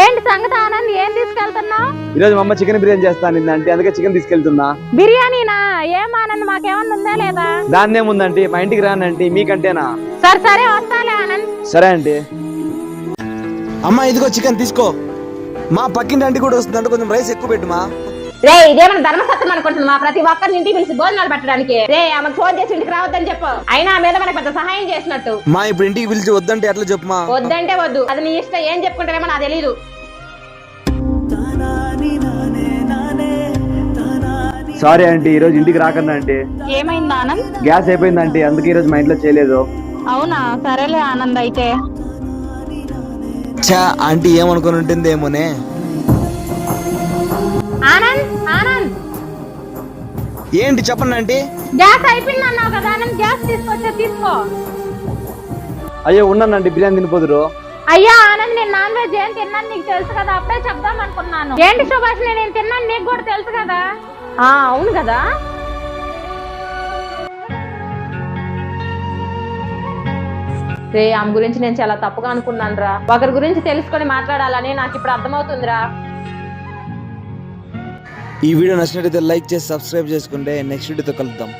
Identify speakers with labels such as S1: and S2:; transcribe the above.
S1: ఏంటి సంగతి ఆనంద్, ఏం తీసుకెళ్తున్నావు?
S2: ఈరోజు మా అమ్మ చికెన్ బిర్యానీ చేస్తానంటే అందుకే చికెన్ తీసుకెళ్తున్నా.
S1: బిర్యానీనా? ఏం ఆనంద్, మాకేమన్నా ఉందా లేదా?
S2: దాన్ని ఏముందంటే మా ఇంటికి రానంటే మీకంటేనా?
S1: సరే సరే వస్తాలే ఆనంద్.
S2: సరే అండి. అమ్మ ఇదిగో చికెన్ తీసుకో. మా పక్కింటి ఆంటీ కూడా వస్తుందంటే కొంచెం రైస్ ఎక్కువ పెట్టుమా.
S1: రే ఇదేమన్నా ధర్మసత్యం అనుకుంటున్నా? ప్రతి ఒక్కరిని ఇంటికి పిలిచి భోజనాలు పెట్టడానికి. రే ఆమెకు ఫోన్ చేసి ఇంటికి రావద్దని చెప్పు. అయినా మీద మనకు పెద్ద సహాయం చేసినట్టు.
S2: మా ఇప్పుడు ఇంటికి పిలిచి వద్దంటే ఎట్లా చెప్పుమా?
S1: వద్దంటే వద్దు, అది నీ ఇష్టం. ఏం చెప్పుకుంటావేమో నాకు తెలీదు.
S2: సారీ ఆంటీ, ఈ రోజు ఇంటికి రాకన్నా అంటే.
S1: ఏమైంది ఆనంద్?
S2: గ్యాస్ అయిపోయిందంటే అందుకే ఈ రోజు మా ఇంట్లో చేయలేదు.
S1: అవునా? సరేలే ఆనంద్ అయితే.
S2: చా ఆంటీ ఏమనుకుని ఉంటుంది ఏమోనే.
S1: ఆనంద్ ఆనంద్,
S2: ఏంటి చెప్పండి ఆంటీ.
S1: గ్యాస్ అయిపోయింది అన్నావు కదా ఆనంద్, గ్యాస్ తీసుకొచ్చా, తీసుకో.
S2: అయ్యో ఉన్నానండి, బిర్యానీ తినిపోదురు.
S1: అయ్యా ఆనంద్, నేను నాన్ వెజ్ ఏం తిన్నాను నీకు తెలుసు కదా, అప్పుడే చెప్దాం అనుకున్నాను. ఏంటి సుభాష్, నేను తిన్నాను నీకు కూడా తెలుసు కదా. అవును కదా. రే ఆమె గురించి నేను చాలా తప్పుగా అనుకున్నాను రా. ఒకరి గురించి తెలుసుకొని మాట్లాడాలని నాకు ఇప్పుడు అర్థమవుతుందిరా.
S2: ఈ వీడియో నచ్చినట్లయితే లైక్ చేసి సబ్స్క్రైబ్ చేసుకుంటే నెక్స్ట్ వీడియోతో కలుద్దాం.